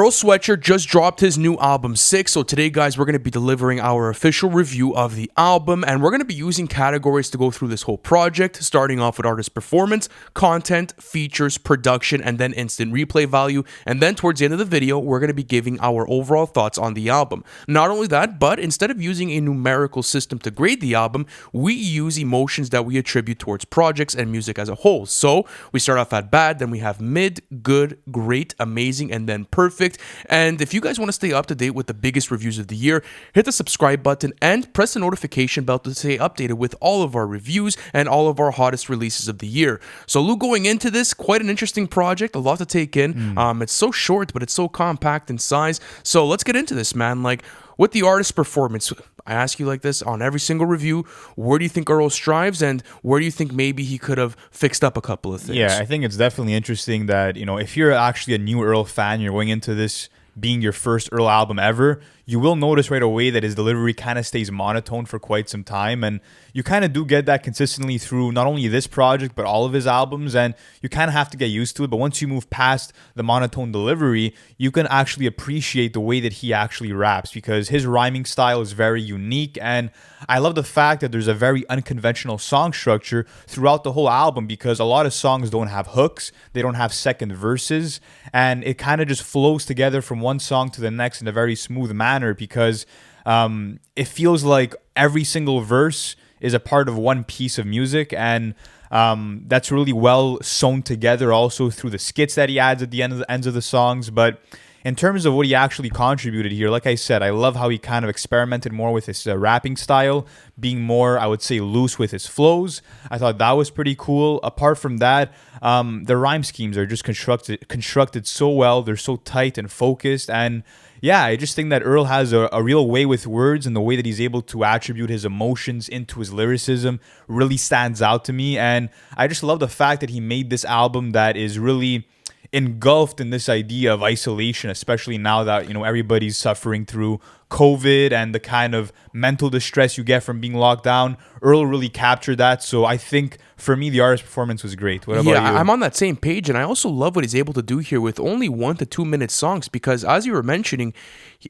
Earl Sweatshirt just dropped his new album, Sick. So today, guys, we're going to be delivering our official review of the album, and we're going to be using categories to go through this whole project, starting off with artist performance, content, features, production, and then instant replay value. And then towards the end of the video, we're going to be giving our overall thoughts on the album. Not only that, but instead of using a numerical system to grade the album, we use emotions that we attribute towards projects and music as a whole. So we start off at bad, then we have mid, good, great, amazing, and then perfect. And if you guys want to stay up to date with the biggest reviews of the year, hit the subscribe button and press the notification bell to stay updated with all of our reviews and all of our hottest releases of the year. So Lou, going into this, quite an interesting project, a lot to take in. It's so short, but it's so compact in size. So let's get into this, man. Like, with the artist performance, I ask you like this on every single review, where do you think Earl strives, and where do you think maybe he could have fixed up a couple of things? Yeah, I think it's definitely interesting that, if you're actually a new Earl fan, you're going into this being your first Earl album ever, you will notice right away that his delivery kind of stays monotone for quite some time. And you kind of do get that consistently through not only this project, but all of his albums. And you kind of have to get used to it. But once you move past the monotone delivery, you can actually appreciate the way that he actually raps, because his rhyming style is very unique. And I love the fact that there's a very unconventional song structure throughout the whole album, because a lot of songs don't have hooks. They don't have second verses. And it kind of just flows together from one song to the next in a very smooth manner, because it feels like every single verse is a part of one piece of music, and that's really well sewn together also through the skits that he adds at the ends of the songs. But in terms of what he actually contributed here, like I said, I love how he kind of experimented more with his rapping style, being more, I would say, loose with his flows. I thought that was pretty cool. Apart from that, the rhyme schemes are just constructed so well. They're so tight and focused. And yeah, I just think that Earl has a real way with words, and the way that he's able to attribute his emotions into his lyricism really stands out to me. And I just love the fact that he made this album that is really engulfed in this idea of isolation, especially now that everybody's suffering through COVID and the kind of mental distress you get from being locked down. Earl really captured that. So I think for me, the artist performance was great. What about you? I'm on that same page, and I also love what he's able to do here with only 1 to 2 minute songs, because as you were mentioning,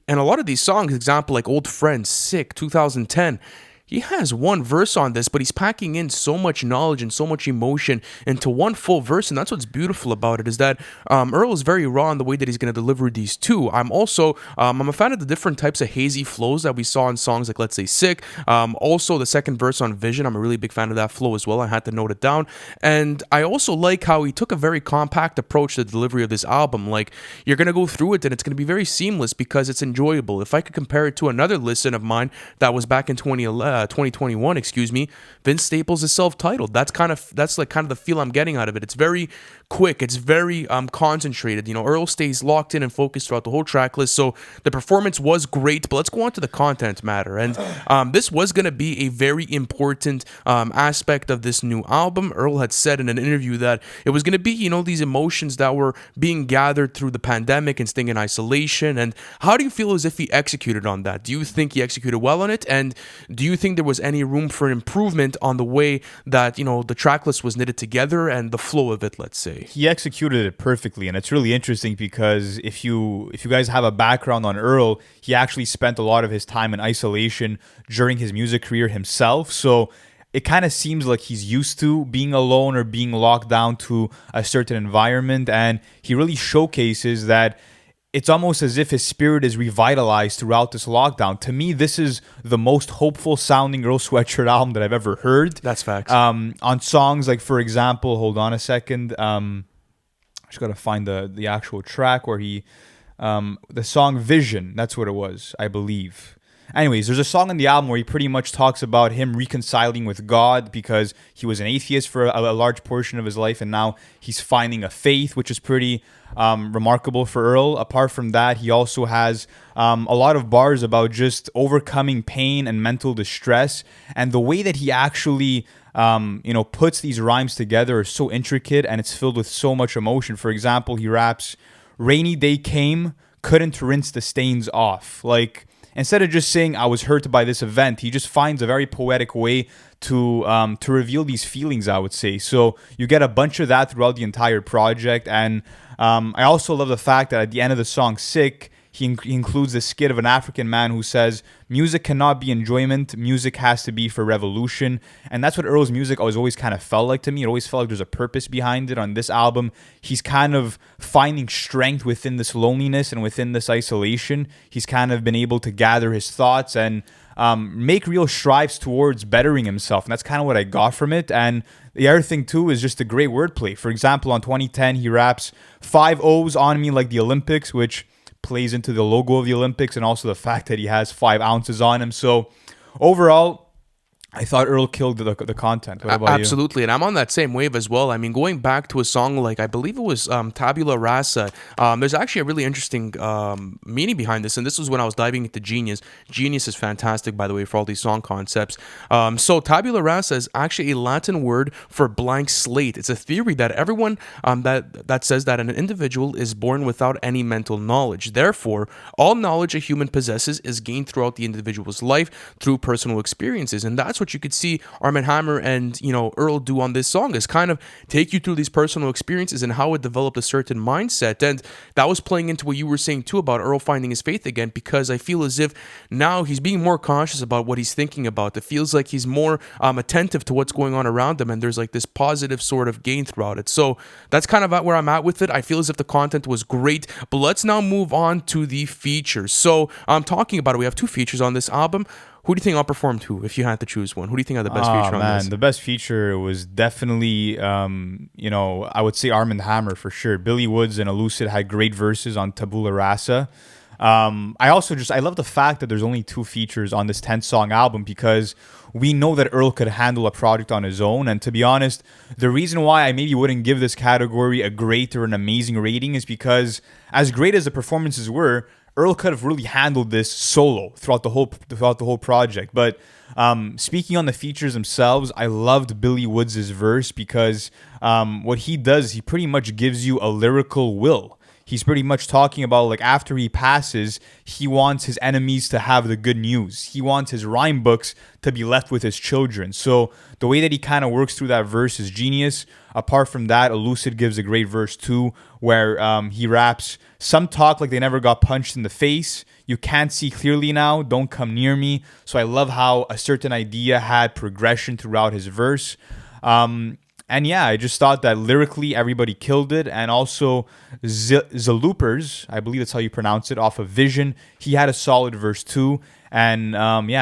and a lot of these songs, example like Old Friend, Sick, 2010, he has one verse on this, but he's packing in so much knowledge and so much emotion into one full verse. And that's what's beautiful about it, is that Earl is very raw in the way that he's going to deliver these two. I'm also, I'm a fan of the different types of hazy flows that we saw in songs like, let's say, Sick. Also, the second verse on Vision, I'm a really big fan of that flow as well. I had to note it down. And I also like how he took a very compact approach to the delivery of this album. Like, you're going to go through it and it's going to be very seamless because it's enjoyable. If I could compare it to another listen of mine that was back in 2021, Vince Staples is self-titled. That's like the feel I'm getting out of it. It's very quick. It's very concentrated. Earl stays locked in and focused throughout the whole track list. So the performance was great, but let's go on to the content matter. And this was going to be a very important aspect of this new album. Earl had said in an interview that it was going to be, these emotions that were being gathered through the pandemic and staying in isolation. And how do you feel as if he executed on that? Do you think he executed well on it? And do you think there was any room for improvement on the way that the track list was knitted together and the flow of it, let's say? He executed it perfectly, and it's really interesting because if you guys have a background on Earl, he actually spent a lot of his time in isolation during his music career himself. So it kind of seems like he's used to being alone or being locked down to a certain environment, and he really showcases that it's almost as if his spirit is revitalized throughout this lockdown. To me, this is the most hopeful sounding Earl Sweatshirt album that I've ever heard. That's facts. On songs like, for example, hold on a second. I just got to find the actual track where the song Vision, that's what it was, I believe. Anyways, there's a song on the album where he pretty much talks about him reconciling with God because he was an atheist for a large portion of his life, and now he's finding a faith, which is pretty remarkable for Earl. Apart from that, he also has a lot of bars about just overcoming pain and mental distress, and the way that he actually puts these rhymes together is so intricate, and it's filled with so much emotion. For example, he raps, "Rainy day came, couldn't rinse the stains off." instead of just saying I was hurt by this event, he just finds a very poetic way to reveal these feelings, I would say. So you get a bunch of that throughout the entire project. And I also love the fact that at the end of the song Sick, he includes this skit of an African man who says, music cannot be enjoyment, music has to be for revolution. And that's what Earl's music always kind of felt like to me. It always felt like there's a purpose behind it. On this album, he's kind of finding strength within this loneliness and within this isolation. He's kind of been able to gather his thoughts and make real strides towards bettering himself. And that's kind of what I got from it. And the other thing, too, is just a great wordplay. For example, on 2010, he raps 5 O's on me like the Olympics, which plays into the logo of the Olympics and also the fact that he has 5 ounces on him. So overall, I thought Earl killed the content. What about Absolutely, and I'm on that same wave as well. I mean, going back to a song like, I believe it was Tabula Rasa, there's actually a really interesting meaning behind this, and this was when I was diving into Genius. Genius is fantastic, by the way, for all these song concepts. So Tabula Rasa is actually a Latin word for blank slate. It's a theory that everyone that says that an individual is born without any mental knowledge. Therefore, all knowledge a human possesses is gained throughout the individual's life through personal experiences, and that's what you could see Armand Hammer and Earl do on this song, is kind of take you through these personal experiences and how it developed a certain mindset. And that was playing into what you were saying too about Earl finding his faith again, because I feel as if now he's being more conscious about what he's thinking about. It feels like he's more attentive to what's going on around him, and there's like this positive sort of gain throughout it. So that's kind of where I'm at with it. I feel as if the content was great, but let's now move on to the features. So I'm talking about it. We have 2 features on this album. Who do you think outperformed who, if you had to choose one? Who do you think had the best feature on this? The best feature was definitely, I would say Armand Hammer for sure. Billy Woods and Elucid had great verses on Tabula Rasa. I love the fact that there's only 2 features on this 10-song album, because we know that Earl could handle a project on his own. And to be honest, the reason why I maybe wouldn't give this category a great or an amazing rating is because as great as the performances were, Earl could have really handled this solo throughout the whole project. But speaking on the features themselves, I loved Billy Woods' verse because what he does, he pretty much gives you a lyrical will. He's pretty much talking about, like, after he passes, he wants his enemies to have the good news. He wants his rhyme books to be left with his children. So the way that he kind of works through that verse is genius. Apart from that, Elucid gives a great verse too, where he raps, some talk like they never got punched in the face. You can't see clearly now. Don't come near me. So I love how a certain idea had progression throughout his verse. And yeah, I just thought that lyrically everybody killed it. And also Zaloopers, I believe that's how you pronounce it, off of Vision, he had a solid verse too. And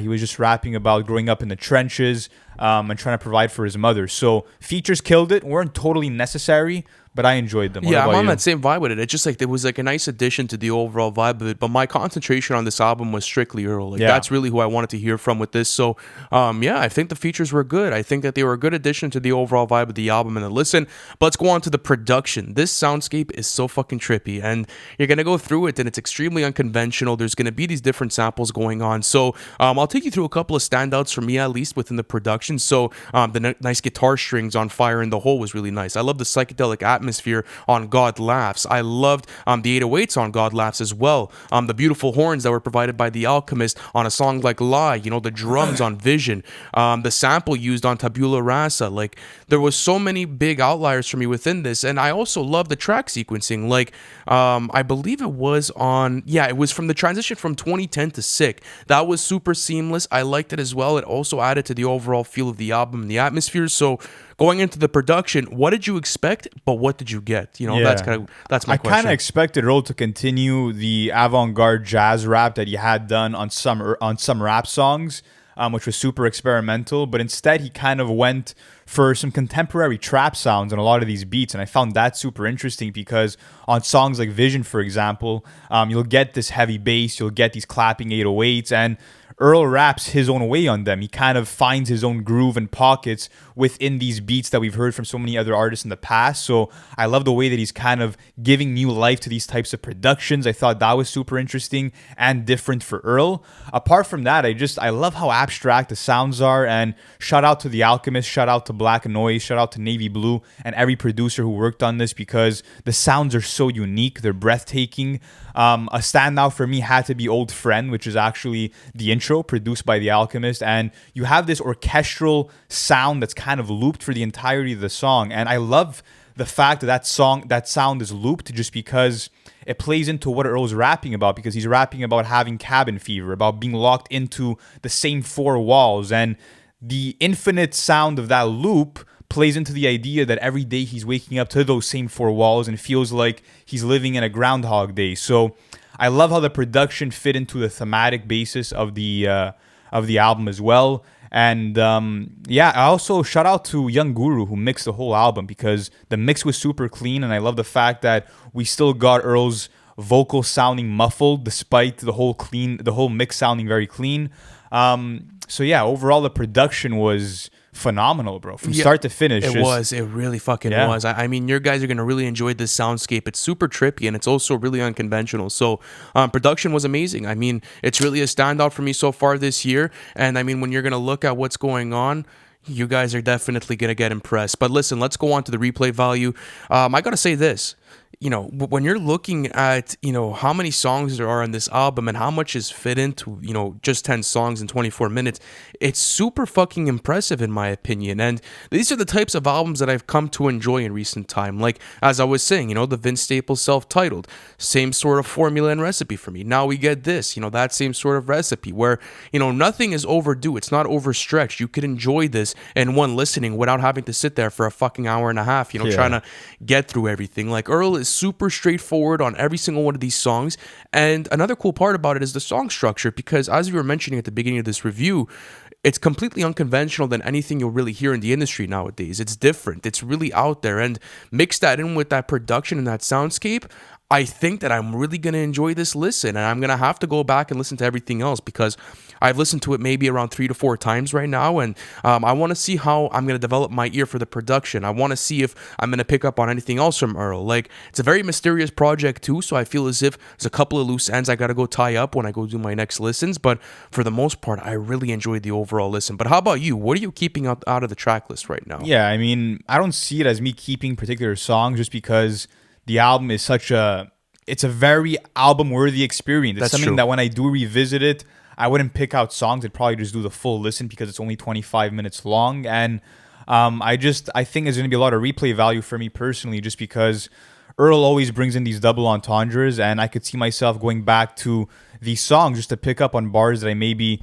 he was just rapping about growing up in the trenches and trying to provide for his mother. So features killed it. Weren't totally necessary, but I enjoyed them. Yeah, I'm on that same vibe with it. It's just like, it was like a nice addition to the overall vibe of it. But my concentration on this album was strictly Earl. That's really who I wanted to hear from with this. So, I think the features were good. I think that they were a good addition to the overall vibe of the album and the listen. But let's go on to the production. This soundscape is so fucking trippy, and you're gonna go through it, and it's extremely unconventional. There's gonna be these different samples going on. So, I'll take you through a couple of standouts for me, at least within the production. So, the nice guitar strings on Fire in the Hole was really nice. I love the psychedelic atmosphere on God Laughs. I loved the 808s on God Laughs as well. The beautiful horns that were provided by The Alchemist on a song like Lie, the drums on Vision, the sample used on Tabula Rasa. Like, there was so many big outliers for me within this. And I also love the track sequencing. Like, I believe it was it was from the transition from 2010 to Sick. That was super seamless. I liked it as well. It also added to the overall feel of the album and the atmosphere. So going into the production, what did you expect, but what did you get? That's my question. I kind of expected Earl to continue the avant-garde jazz rap that he had done on some rap songs, which was super experimental, but instead he kind of went for some contemporary trap sounds on a lot of these beats, and I found that super interesting because on songs like Vision, for example, you'll get this heavy bass, you'll get these clapping 808s, and Earl raps his own way on them. He kind of finds his own groove and pockets within these beats that we've heard from so many other artists in the past. So I love the way that he's kind of giving new life to these types of productions. I thought that was super interesting and different for Earl. Apart from that, I love how abstract the sounds are, and shout out to The Alchemist, shout out to to Black Noise, shout out to Navy Blue, and every producer who worked on this, because the sounds are so unique. They're breathtaking. A standout for me had to be Old Friend, which is actually the intro produced by The Alchemist. And you have this orchestral sound that's kind of looped for the entirety of the song. And I love the fact that that sound is looped, just because it plays into what Earl's rapping about, because he's rapping about having cabin fever, about being locked into the same four walls. And the infinite sound of that loop plays into the idea that every day he's waking up to those same four walls and feels like he's living in a Groundhog Day. So I love how the production fit into the thematic basis of the album as well. And I also shout out to Young Guru, who mixed the whole album, because the mix was super clean. And I love the fact that we still got Earl's vocal sounding muffled despite the whole mix sounding very clean. Overall the production was phenomenal, bro, from start to finish. It really fucking was. I mean, your guys are gonna really enjoy this soundscape. It's super trippy, and it's also really unconventional. So production was amazing. I mean, it's really a standout for me so far this year. And I mean, when you're gonna look at what's going on, you guys are definitely gonna get impressed. But listen, let's go on to the replay value. I gotta say this. When you're looking at, how many songs there are on this album and how much is fit into, just 10 songs in 24 minutes, it's super fucking impressive in my opinion. And these are the types of albums that I've come to enjoy in recent time. Like, as I was saying, the Vince Staples self-titled, same sort of formula and recipe for me. Now we get this, that same sort of recipe where, nothing is overdue. It's not overstretched. You could enjoy this in one listening without having to sit there for a fucking hour and a half, trying to get through everything. Like, Earl is super straightforward on every single one of these songs. And another cool part about it is the song structure, because as you were mentioning at the beginning of this review, it's completely unconventional than anything you'll really hear in the industry nowadays. It's different. It's really out there. And mix that in with that production and that soundscape, I think that I'm really going to enjoy this listen. And I'm going to have to go back and listen to everything else, because I've listened to it maybe around 3 to 4 times right now. And I want to see how I'm going to develop my ear for the production. I want to see if I'm going to pick up on anything else from Earl. Like, it's a very mysterious project too. So I feel as if there's a couple of loose ends I got to go tie up when I go do my next listens. But for the most part, I really enjoyed the overall listen. But how about you? What are you keeping out of the track list right now? Yeah, I mean, I don't see it as me keeping particular songs, just because the album is it's a very album-worthy experience. It's something that when I do revisit it, I wouldn't pick out songs. I'd probably just do the full listen, because it's only 25 minutes long. And I think there's going to be a lot of replay value for me personally, just because Earl always brings in these double entendres, and I could see myself going back to these songs just to pick up on bars that maybe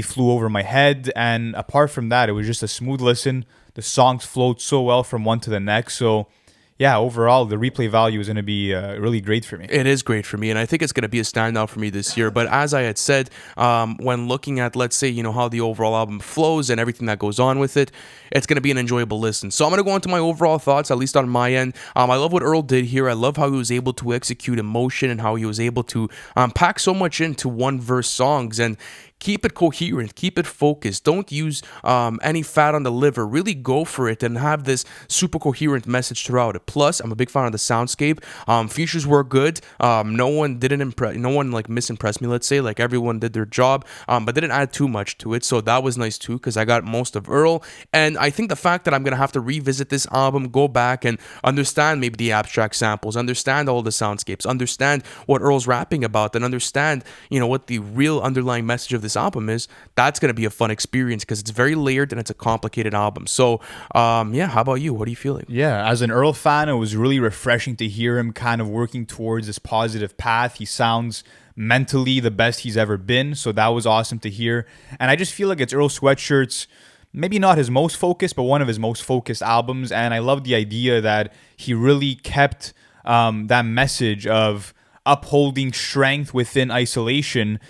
flew over my head. And apart from that, it was just a smooth listen. The songs flowed so well from one to the next. So yeah, overall, the replay value is going to be really great for me. It is great for me, and I think it's going to be a standout for me this year. But as I had said, when looking at, let's say, how the overall album flows and everything that goes on with it, it's going to be an enjoyable listen. So I'm going to go into my overall thoughts, at least on my end. I love what Earl did here. I love how he was able to execute emotion and how he was able to pack so much into one verse songs and keep it coherent, keep it focused. Don't use any fat on the liver. Really go for it and have this super coherent message throughout it. Plus, I'm a big fan of the soundscape. Features were good. No one misimpressed me, let's say. Like, everyone did their job, but didn't add too much to it. So that was nice too, because I got most of Earl. And I think the fact that I'm going to have to revisit this album, go back and understand maybe the abstract samples, understand all the soundscapes, understand what Earl's rapping about, and understand, what the real underlying message of this album is, that's going to be a fun experience, because it's very layered and it's a complicated album. So how about you? What are you feeling? Yeah, as an Earl fan, it was really refreshing to hear him kind of working towards this positive path. He sounds mentally the best he's ever been, so that was awesome to hear. And I just feel like it's Earl Sweatshirt's, maybe not his most focused, but one of his most focused albums. And I love the idea that he really kept that message of upholding strength within isolation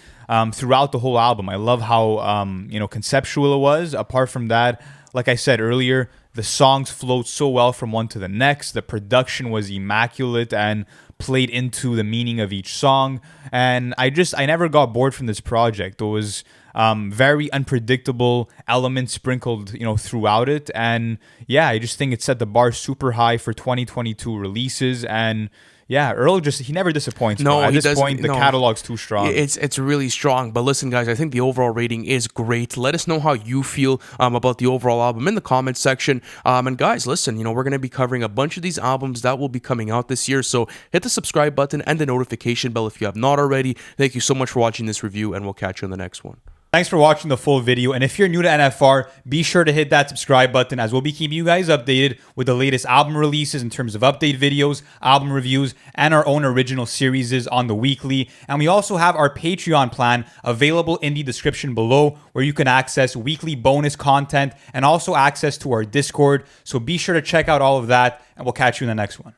throughout the whole album. I love how conceptual it was. Apart from that, like I said earlier, the songs flowed so well from one to the next. The production was immaculate and played into the meaning of each song. And I never got bored from this project. There was very unpredictable elements sprinkled, throughout it. And yeah, I just think it set the bar super high for 2022 releases. And Yeah, Earl he never disappoints. No, bro. At he this doesn't. point, the No. catalog's too strong. It's really strong. But listen, guys, I think the overall rating is great. Let us know how you feel about the overall album in the comments section. And guys, listen, we're going to be covering a bunch of these albums that will be coming out this year. So hit the subscribe button and the notification bell if you have not already. Thank you so much for watching this review, and we'll catch you on the next one. Thanks for watching the full video, and if you're new to NFR, be sure to hit that subscribe button, as we'll be keeping you guys updated with the latest album releases in terms of update videos, album reviews, and our own original series on the weekly. And we also have our Patreon plan available in the description below, where you can access weekly bonus content and also access to our Discord. So be sure to check out all of that, and we'll catch you in the next one.